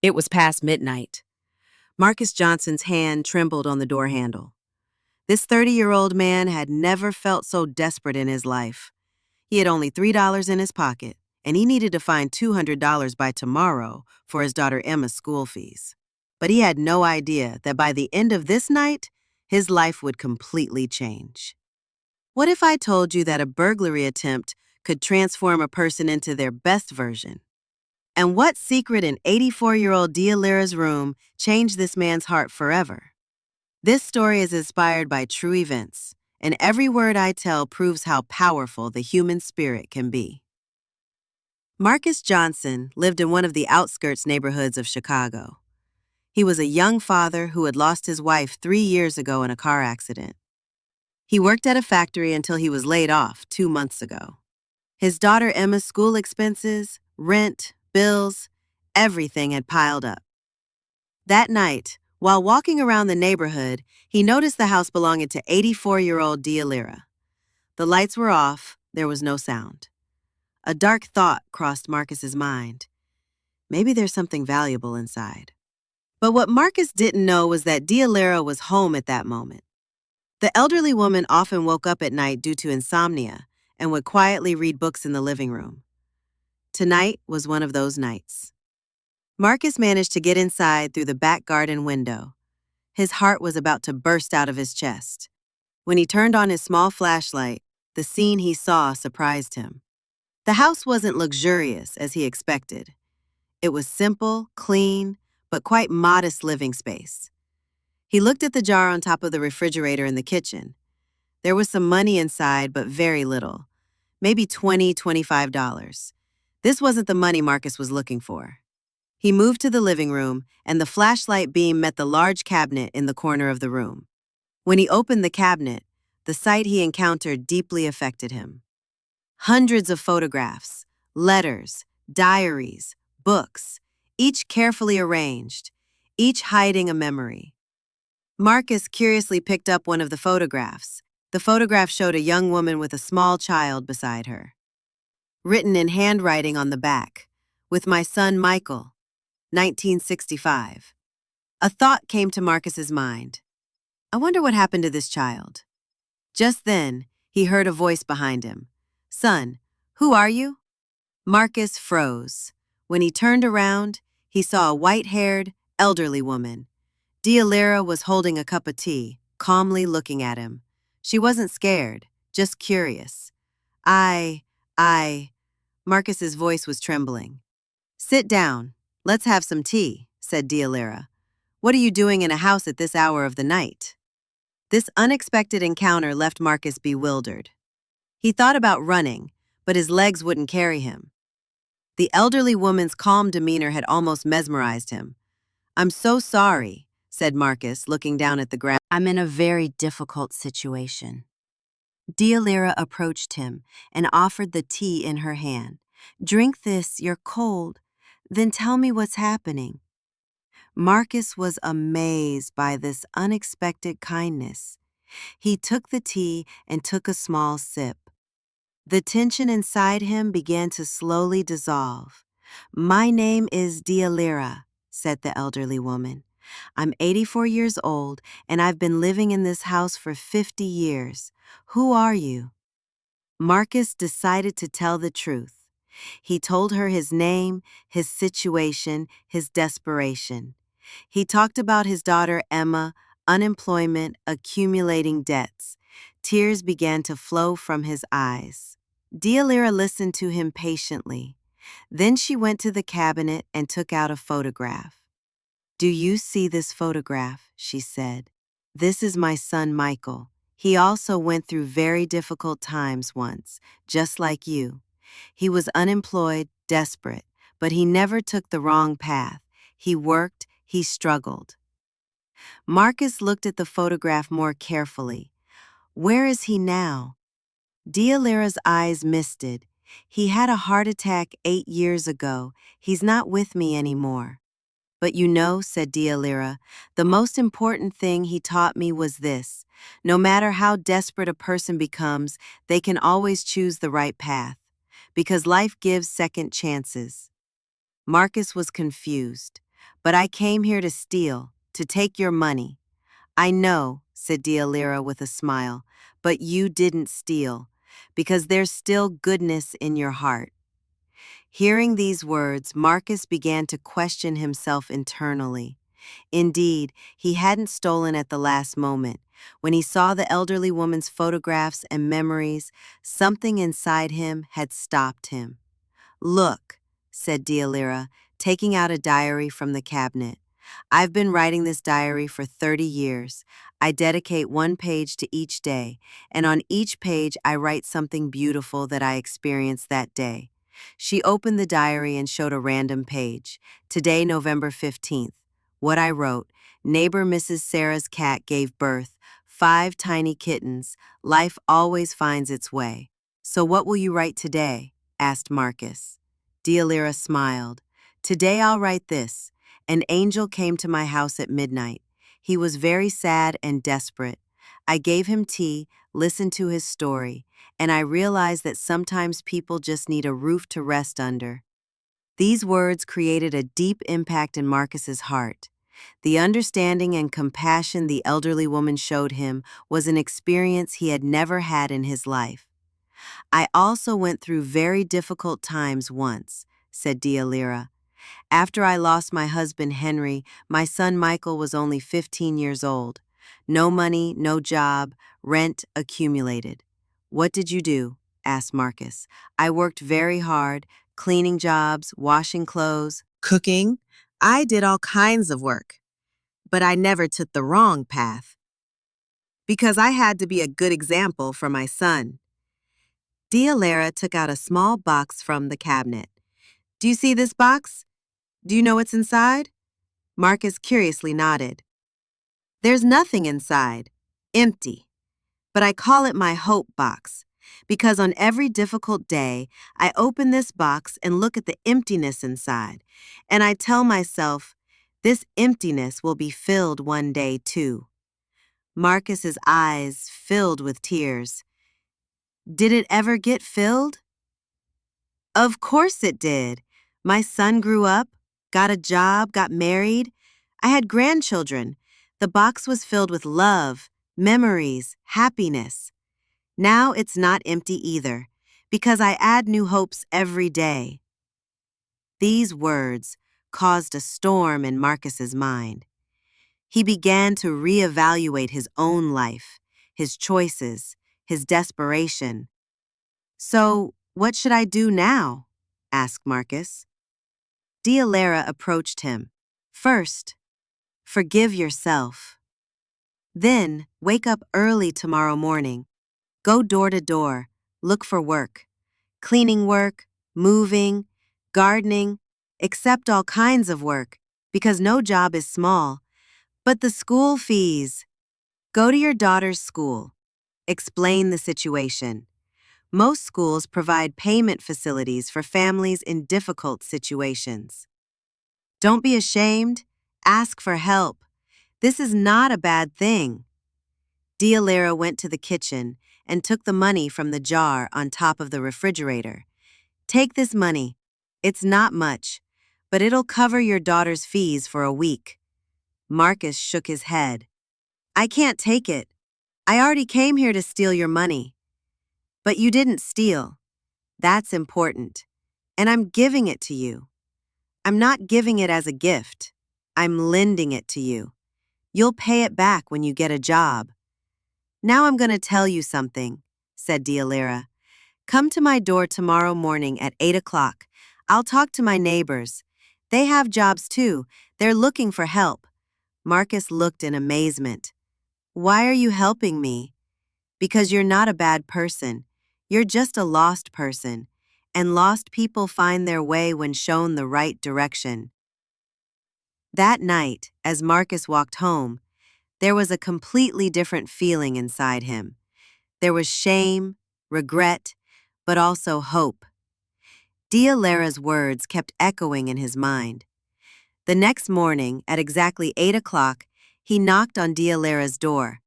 It was past midnight. Marcus Johnson's hand trembled on the door handle. This 30-year-old man had never felt so desperate in his life. He had only $3 in his pocket, and he needed to find $200 by tomorrow for his daughter Emma's school fees. But he had no idea that by the end of this night, his life would completely change. What if I told you that a burglary attempt could transform a person into their best version? And what secret in 84-year-old Deolira's room changed this man's heart forever? This story is inspired by true events, and every word I tell proves how powerful the human spirit can be. Marcus Johnson lived in one of the outskirts neighborhoods of Chicago. He was a young father who had lost his wife 3 years ago in a car accident. He worked at a factory until he was laid off 2 months ago. His daughter Emma's school expenses, rent, bills, everything had piled up. That night, while walking around the neighborhood, he noticed the house belonging to 84-year-old Deolira. The lights were off, there was no sound. A dark thought crossed Marcus's mind. Maybe there's something valuable inside. But what Marcus didn't know was that Deolira was home at that moment. The elderly woman often woke up at night due to insomnia and would quietly read books in the living room. Tonight was one of those nights. Marcus managed to get inside through the back garden window. His heart was about to burst out of his chest. When he turned on his small flashlight, the scene he saw surprised him. The house wasn't luxurious as he expected. It was simple, clean, but quite modest living space. He looked at the jar on top of the refrigerator in the kitchen. There was some money inside, but very little. Maybe $20, $25. This wasn't the money Marcus was looking for. He moved to the living room, and the flashlight beam met the large cabinet in the corner of the room. When he opened the cabinet, the sight he encountered deeply affected him. Hundreds of photographs, letters, diaries, books, each carefully arranged, each hiding a memory. Marcus curiously picked up one of the photographs. The photograph showed a young woman with a small child beside her. Written in handwriting on the back, "With my son Michael, 1965. A thought came to Marcus's mind. I wonder what happened to this child. Just then, he heard a voice behind him. Son, who are you? Marcus froze. When he turned around, he saw a white-haired, elderly woman. Deolira was holding a cup of tea, calmly looking at him. She wasn't scared, just curious. Marcus's voice was trembling. Sit down. Let's have some tea, said Deolira. What are you doing in a house at this hour of the night? This unexpected encounter left Marcus bewildered. He thought about running, but his legs wouldn't carry him. The elderly woman's calm demeanor had almost mesmerized him. I'm so sorry, said Marcus, looking down at the ground. I'm in a very difficult situation. Deolira approached him and offered the tea in her hand. Drink this, you're cold. Then tell me what's happening. Marcus was amazed by this unexpected kindness. He took the tea and took a small sip. The tension inside him began to slowly dissolve. My name is Deolira, said the elderly woman. I'm 84 years old, and I've been living in this house for 50 years. Who are you? Marcus decided to tell the truth. He told her his name, his situation, his desperation. He talked about his daughter Emma, unemployment, accumulating debts. Tears began to flow from his eyes. Deolira listened to him patiently. Then she went to the cabinet and took out a photograph. Do you see this photograph? She said. This is my son Michael. He also went through very difficult times once, just like you. He was unemployed, desperate, but he never took the wrong path. He worked, he struggled. Marcus looked at the photograph more carefully. Where is he now? Deolira's eyes misted. He had a heart attack 8 years ago. He's not with me anymore. But you know, said Deolira, the most important thing he taught me was this. No matter how desperate a person becomes, they can always choose the right path. Because life gives second chances. Marcus was confused. But I came here to steal, to take your money. I know, said Deolira with a smile, but you didn't steal, because there's still goodness in your heart. Hearing these words, Marcus began to question himself internally. Indeed, he hadn't stolen at the last moment. When he saw the elderly woman's photographs and memories, something inside him had stopped him. Look, said Deolira, taking out a diary from the cabinet. I've been writing this diary for 30 years. I dedicate one page to each day, and on each page I write something beautiful that I experienced that day. She opened the diary and showed a random page. Today, November 15th. What I wrote: neighbor Mrs. Sarah's cat gave birth, 5 tiny kittens. Life always finds its way. So what will you write today? Asked Marcus. Deolira smiled. Today I'll write this. An angel came to my house at midnight. He was very sad and desperate. I gave him tea, listened to his story, and I realized that sometimes people just need a roof to rest under. These words created a deep impact in Marcus's heart. The understanding and compassion the elderly woman showed him was an experience he had never had in his life. I also went through very difficult times once, said Deolira. After I lost my husband Henry, my son Michael was only 15 years old. No money, no job, rent accumulated. What did you do? Asked Marcus. I worked very hard, cleaning jobs, washing clothes, cooking. I did all kinds of work. But I never took the wrong path, because I had to be a good example for my son. Deolira took out a small box from the cabinet. Do you see this box? Do you know what's inside? Marcus curiously nodded. There's nothing inside. Empty. But I call it my hope box, because on every difficult day, I open this box and look at the emptiness inside, and I tell myself, this emptiness will be filled one day too. Marcus's eyes filled with tears. Did it ever get filled? Of course it did. My son grew up, got a job, got married. I had grandchildren. The box was filled with love, memories, happiness. Now it's not empty either, because I add new hopes every day. These words caused a storm in Marcus's mind. He began to reevaluate his own life, his choices, his desperation. So, what should I do now? Asked Marcus. Deolira approached him. First, forgive yourself. Then, wake up early tomorrow morning. Go door to door, look for work. Cleaning work, moving, gardening, accept all kinds of work, because no job is small. But the school fees. Go to your daughter's school. Explain the situation. Most schools provide payment facilities for families in difficult situations. Don't be ashamed. Ask for help. This is not a bad thing. Deolira went to the kitchen and took the money from the jar on top of the refrigerator. Take this money. It's not much, but it'll cover your daughter's fees for a week. Marcus shook his head. I can't take it. I already came here to steal your money. But you didn't steal. That's important. And I'm giving it to you. I'm not giving it as a gift. I'm lending it to you. You'll pay it back when you get a job. Now I'm going to tell you something, said Deolira. Come to my door tomorrow morning at 8 o'clock. I'll talk to my neighbors. They have jobs too. They're looking for help. Marcus looked in amazement. Why are you helping me? Because you're not a bad person. You're just a lost person. And lost people find their way when shown the right direction. That night, as Marcus walked home, there was a completely different feeling inside him. There was shame, regret, but also hope. Deolira's words kept echoing in his mind. The next morning, at exactly 8 o'clock, he knocked on Deolira's door.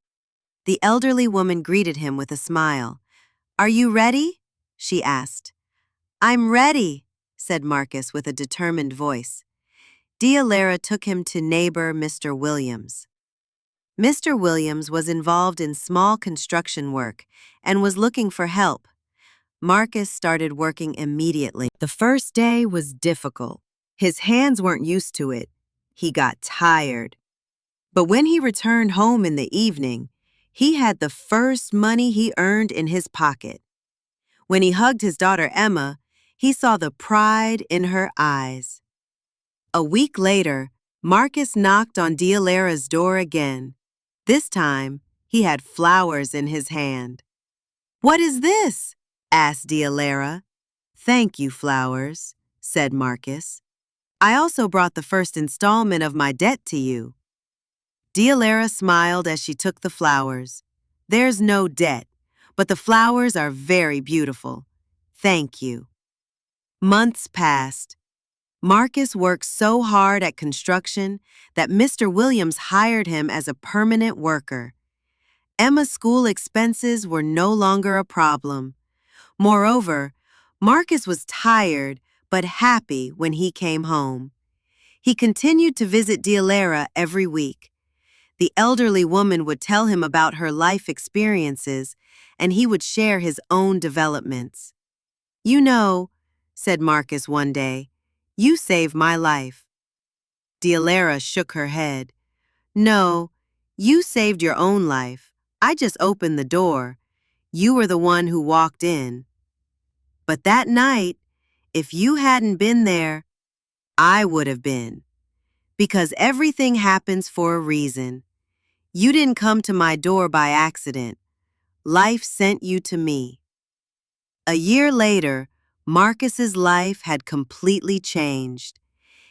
The elderly woman greeted him with a smile. Are you ready? She asked. I'm ready, said Marcus with a determined voice. Deolira took him to neighbor Mr. Williams. Mr. Williams was involved in small construction work and was looking for help. Marcus started working immediately. The first day was difficult. His hands weren't used to it. He got tired. But when he returned home in the evening, he had the first money he earned in his pocket. When he hugged his daughter Emma, he saw the pride in her eyes. A week later, Marcus knocked on Deolira's door again. This time, he had flowers in his hand. "What is this?" asked Deolira. "Thank you, flowers," said Marcus. "I also brought the first installment of my debt to you." Deolira smiled as she took the flowers. "There's no debt, but the flowers are very beautiful. Thank you." Months passed. Marcus worked so hard at construction that Mr. Williams hired him as a permanent worker. Emma's school expenses were no longer a problem. Moreover, Marcus was tired but happy when he came home. He continued to visit Deolira every week. The elderly woman would tell him about her life experiences, and he would share his own developments. "You know," said Marcus one day, "you saved my life." Deolira shook her head. "No, you saved your own life. I just opened the door. You were the one who walked in. But that night, if you hadn't been there, I would have been. Because everything happens for a reason. You didn't come to my door by accident. Life sent you to me." A year later, Marcus's life had completely changed.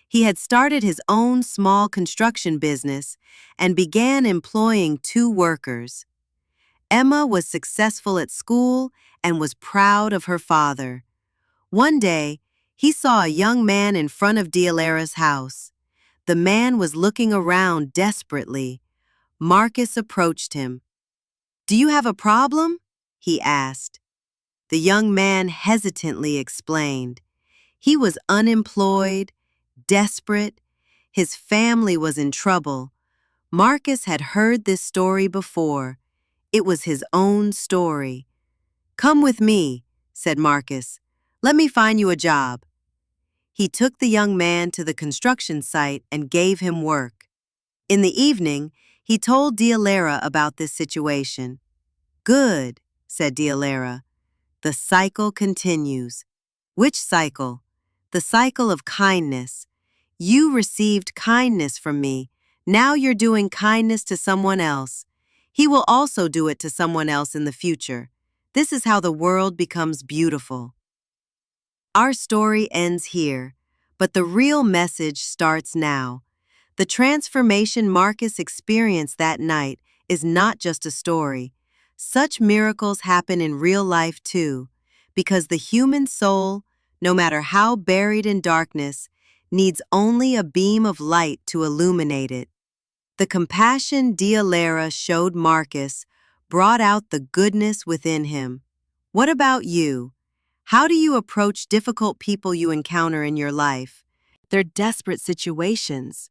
He had started his own small construction business and began employing 2 workers. Emma was successful at school and was proud of her father. One day, he saw a young man in front of Deolira's house. The man was looking around desperately. Marcus approached him. "Do you have a problem?" he asked. The young man hesitantly explained. He was unemployed, desperate. His family was in trouble. Marcus had heard this story before. It was his own story. "Come with me," said Marcus. "Let me find you a job." He took the young man to the construction site and gave him work. In the evening, he told Deolira about this situation. "Good," said Deolira. "The cycle continues." "Which cycle?" "The cycle of kindness. You received kindness from me. Now you're doing kindness to someone else. He will also do it to someone else in the future. This is how the world becomes beautiful." Our story ends here, but the real message starts now. The transformation Marcus experienced that night is not just a story. Such miracles happen in real life too, because the human soul, no matter how buried in darkness, needs only a beam of light to illuminate it. The compassion Deolira showed Marcus brought out the goodness within him. What about you? How do you approach difficult people you encounter in your life? They're desperate situations.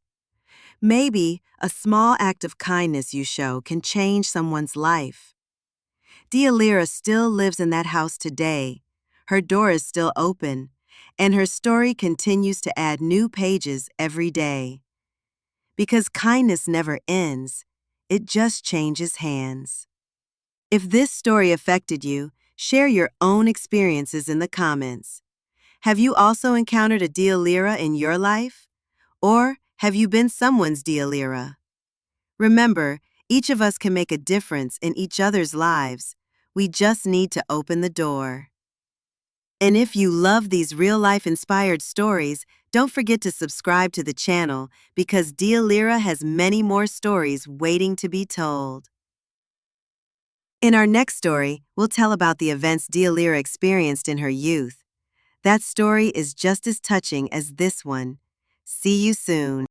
Maybe a small act of kindness you show can change someone's life. Deolira still lives in that house today. Her door is still open, and her story continues to add new pages every day. Because kindness never ends, it just changes hands. If this story affected you, share your own experiences in the comments. Have you also encountered a Deolira in your life? Or have you been someone's Deolira? Remember, each of us can make a difference in each other's lives. We just need to open the door. And if you love these real-life inspired stories, don't forget to subscribe to the channel because Deolira has many more stories waiting to be told. In our next story, we'll tell about the events Deolira experienced in her youth. That story is just as touching as this one. See you soon.